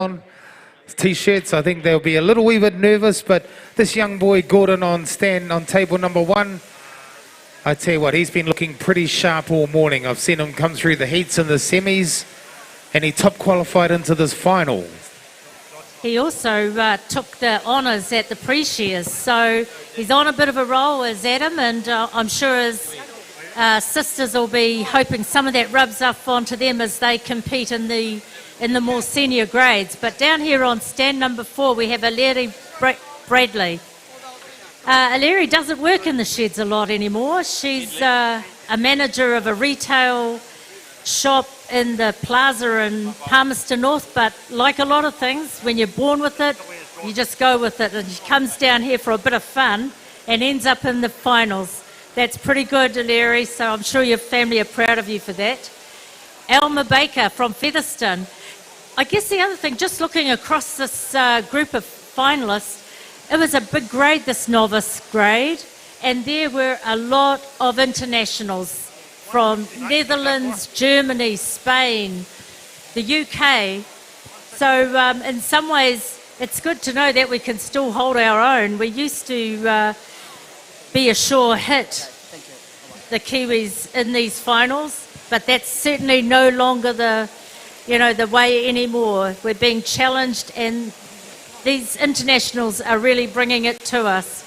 on t-shirts. I think they'll be a little wee bit nervous, but this young boy Gordon on table number 1, I tell you what, he's been looking pretty sharp all morning. I've seen him come through the heats and the semis, and he top qualified into this final. He also took the honours at the pre-shears, so he's on a bit of a roll as Adam, and I'm sure his sisters will be hoping some of that rubs up onto them as they compete in the more senior grades. But down here on stand number 4, we have Aleri Bradley. Aleri doesn't work in the sheds a lot anymore. She's a manager of a retail shop in the plaza in Palmerston North, but like a lot of things, when you're born with it, you just go with it. And she comes down here for a bit of fun and ends up in the finals. That's pretty good, Aleri, so I'm sure your family are proud of you for that. Elma Baker from Featherston. I guess the other thing, just looking across this group of finalists, it was a big grade, this novice grade, and there were a lot of internationals from Netherlands, Germany, Spain, the UK. So in some ways, it's good to know that we can still hold our own. We used to be a sure hit, the Kiwis in these finals, but that's certainly no longer the way anymore. We're being challenged, and these internationals are really bringing it to us.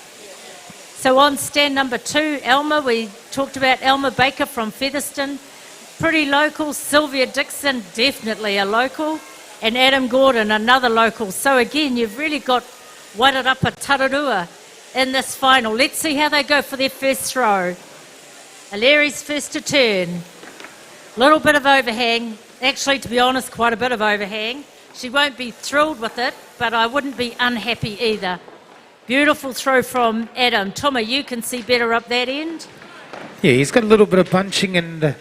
So on stand number 2, Elma, we talked about Elma Baker from Featherston, pretty local. Sylvia Dixon, definitely a local, and Adam Gordon, another local. So again, you've really got Wairarapa Tararua in this final. Let's see how they go for their first throw. Aleri's first to turn. Little bit of overhang. Actually, to be honest, quite a bit of overhang. She won't be thrilled with it, but I wouldn't be unhappy either. Beautiful throw from Adam. Toma, you can see better up that end. Yeah, he's got a little bit of bunching and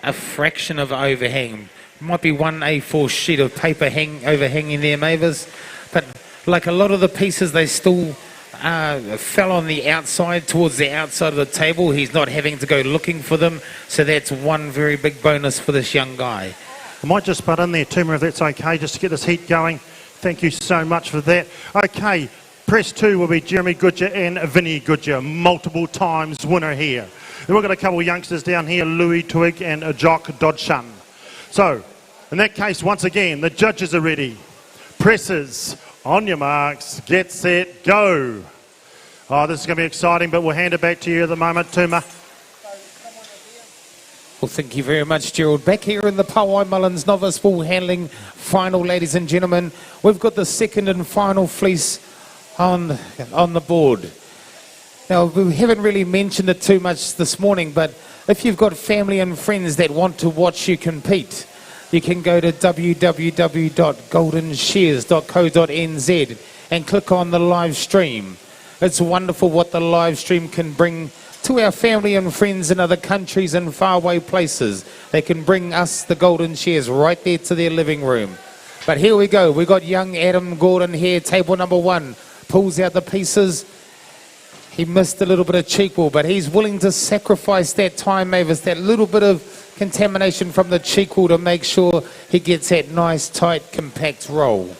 a fraction of overhang. Might be one A4 sheet of paper overhanging there, Mavis. But like a lot of the pieces, they still fell on the outside, towards the outside of the table. He's not having to go looking for them. So that's one very big bonus for this young guy. I might just butt in there, Tuma, if that's okay, just to get this heat going. Thank you so much for that. Okay, press 2 will be Jeremy Goodger and Vinny Goodger, multiple times winner here. Then we've got a couple of youngsters down here, Louis Twig and Jock Dodshun. So, in that case, once again, the judges are ready. Presses, on your marks, get set, go. Oh, this is going to be exciting, but we'll hand it back to you at the moment, Tuma. Well, thank you very much, Gerald. Back here in the Paewai Mullins Novice Woolhandling final, ladies and gentlemen, we've got the second and final fleece on the board. Now, we haven't really mentioned it too much this morning, but if you've got family and friends that want to watch you compete, you can go to www.goldenshears.co.nz and click on the live stream. It's wonderful what the live stream can bring to our family and friends in other countries and faraway places. They can bring us, the Golden Shears, right there to their living room. But here we go. We've got young Adam Gordon here, table number 1. Pulls out the pieces. He missed a little bit of cheek wall, but he's willing to sacrifice that time, Mavis, that little bit of contamination from the cheek wall to make sure he gets that nice, tight, compact roll.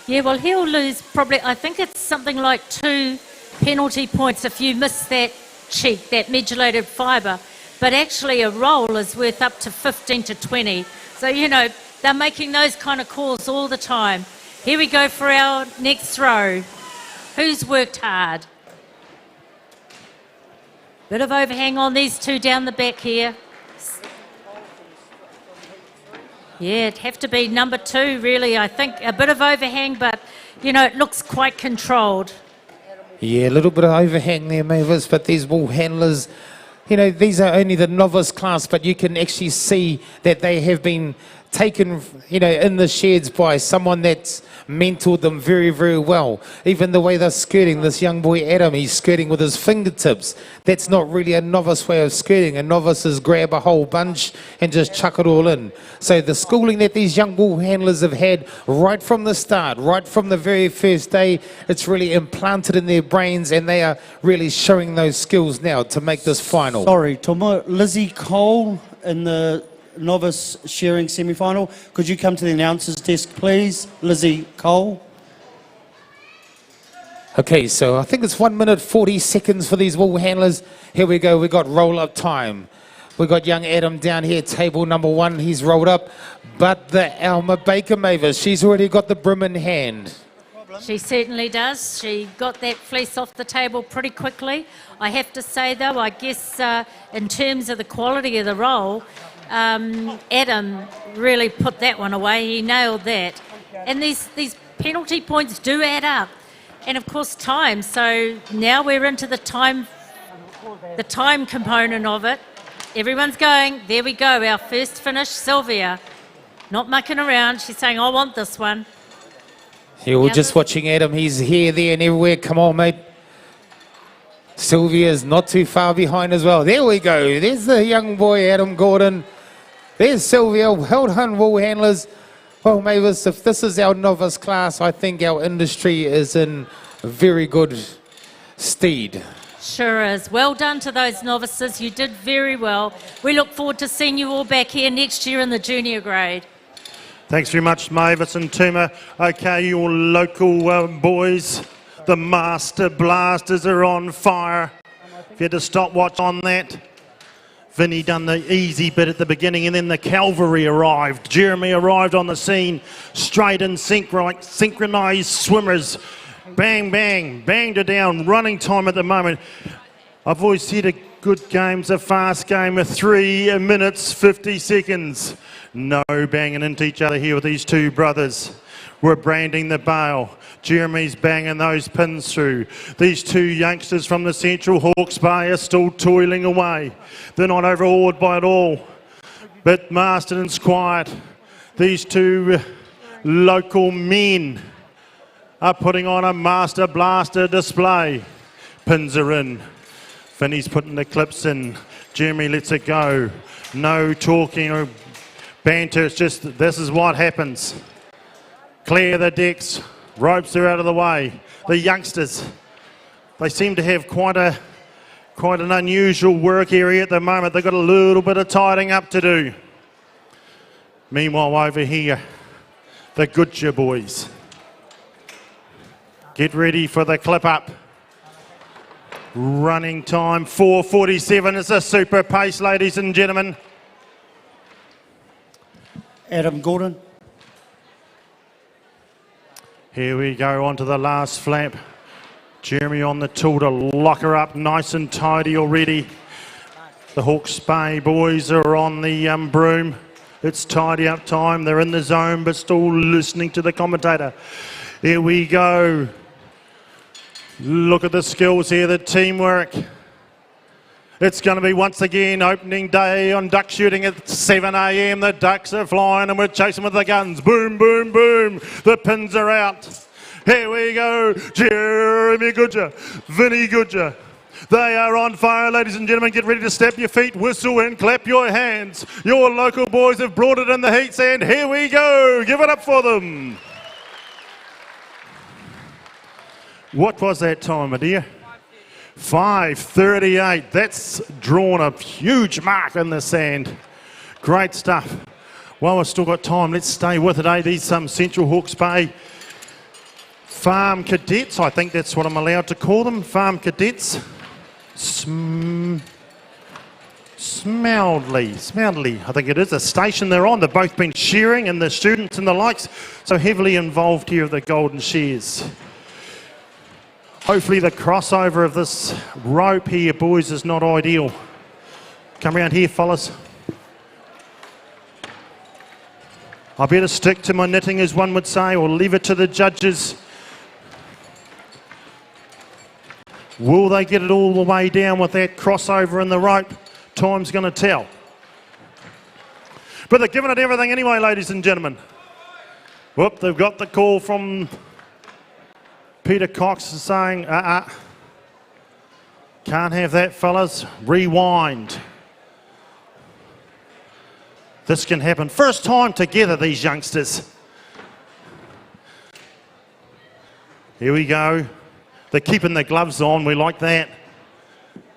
Yeah, well, he'll lose probably, I think it's something like 2 penalty points if you miss that cheek, that medullated fibre. But actually a roll is worth up to 15 to 20. So, they're making those kind of calls all the time. Here we go for our next throw. Who's worked hard? Bit of overhang on these two down the back here. Yeah, it'd have to be number 2, really. I think a bit of overhang, but, it looks quite controlled. Yeah, a little bit of overhang there, Mavis, but these wool handlers, these are only the novice class, but you can actually see that they have been taken, in the sheds by someone that's mentored them very, very well. Even the way they're skirting, this young boy Adam, he's skirting with his fingertips. That's not really a novice way of skirting. A novice is grab a whole bunch and just chuck it all in. So the schooling that these young wool handlers have had right from the start, right from the very first day, it's really implanted in their brains, and they are really showing those skills now to make this final. Sorry, Toma, Lizzie Cole in the novice shearing semi-final. Could you come to the announcers desk, please? Lizzie Cole. Okay, so I think it's 1 minute 40 seconds for these wool handlers. Here we go, we got roll-up time. We got young Adam down here, table number 1, he's rolled up. But the Alma Baker Mavis, she's already got the brim in hand. She certainly does. She got that fleece off the table pretty quickly. I have to say, though, I guess in terms of the quality of the roll, Adam really put that one away. He nailed that. And these penalty points do add up. And, of course, time. So now we're into the time component of it. Everyone's going. There we go. Our first finish, Sylvia. Not mucking around. She's saying, I want this one. You're just watching Adam. He's here, there, and everywhere. Come on, mate. Sylvia's not too far behind as well. There we go. There's the young boy, Adam Gordon. There's Sylvia. Well done, wool handlers. Well, Mavis, if this is our novice class, I think our industry is in very good stead. Sure is. Well done to those novices. You did very well. We look forward to seeing you all back here next year in the junior grade. Thanks very much, Mavis and Tuma. Okay, your local boys, the Master Blasters are on fire. If you had a stopwatch on that, Vinny done the easy bit at the beginning and then the cavalry arrived. Jeremy arrived on the scene, straight in sync, right, synchronised swimmers. Bang, bang, banged her down, running time at the moment. I've always said a good game's a fast game of 3 minutes, 50 seconds. No banging into each other here with these two brothers. We're branding the bail. Jeremy's banging those pins through. These two youngsters from the Central Hawke's Bay are still toiling away. They're not overawed by it all. But Masterton's quiet. These two local men are putting on a Master Blaster display. Pins are in. Vinny's putting the clips in. Jeremy lets it go. No talking or banter, it's just this is what happens. Clear the decks, ropes are out of the way. The youngsters, they seem to have quite an unusual work area at the moment. They've got a little bit of tidying up to do. Meanwhile, over here, the Goodyear boys. Get ready for the clip up. Running time, 4:47. It's a super pace, ladies and gentlemen. Adam Gordon. Here we go, onto the last flap. Jeremy on the tool to lock her up nice and tidy already. The Hawke's Bay boys are on the broom. It's tidy up time. They're in the zone, but still listening to the commentator. Here we go. Look at the skills here, the teamwork. It's going to be once again opening day on duck shooting at 7 a.m. The ducks are flying and we're chasing with the guns. Boom, boom, boom. The pins are out. Here we go. Jeremy Goodyear, Vinny Goodyear. They are on fire, ladies and gentlemen. Get ready to stamp your feet, whistle and clap your hands. Your local boys have brought it in the heats and here we go. Give it up for them. What was that time, my dear? 5:38. That's drawn a huge mark in the sand. Great stuff. Well, we've still got time. Let's stay with it, eh? These Central Hawke's Bay farm cadets. I think that's what I'm allowed to call them. Farm cadets. Smouldley. I think it is a station they're on. They've both been shearing and the students and the likes. So heavily involved here at the Golden Shears. Hopefully the crossover of this rope here, boys, is not ideal. Come around here, fellas. I better stick to my knitting, as one would say, or leave it to the judges. Will they get it all the way down with that crossover in the rope? Time's going to tell. But they're giving it everything anyway, ladies and gentlemen. Whoop, they've got the call from Peter Cox saying, can't have that, fellas. Rewind. This can happen. First time together, these youngsters. Here we go. They're keeping the gloves on. We like that.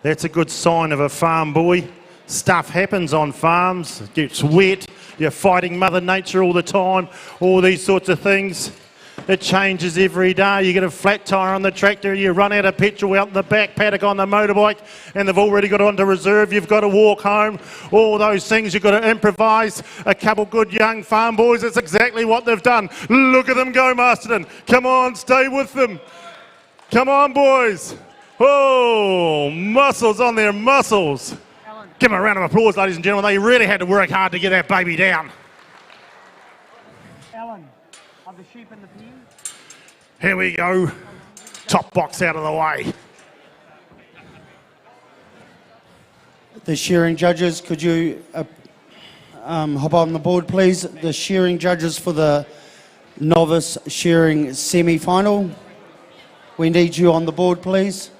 That's a good sign of a farm boy. Stuff happens on farms, it gets wet, you're fighting Mother Nature all the time, all these sorts of things. It changes every day. You get a flat tyre on the tractor, you run out of petrol out in the back paddock on the motorbike, and they've already got onto reserve. You've got to walk home. All those things you've got to improvise. A couple good young farm boys, that's exactly what they've done. Look at them go, Masterton. Come on, stay with them. Come on, boys. Oh, muscles on their muscles. Give them a round of applause, ladies and gentlemen. They really had to work hard to get that baby down. Alan, are the sheep in the pen? Here we go. Top box out of the way. The shearing judges, could you hop on the board, please? The shearing judges for the novice shearing semi-final. We need you on the board, please.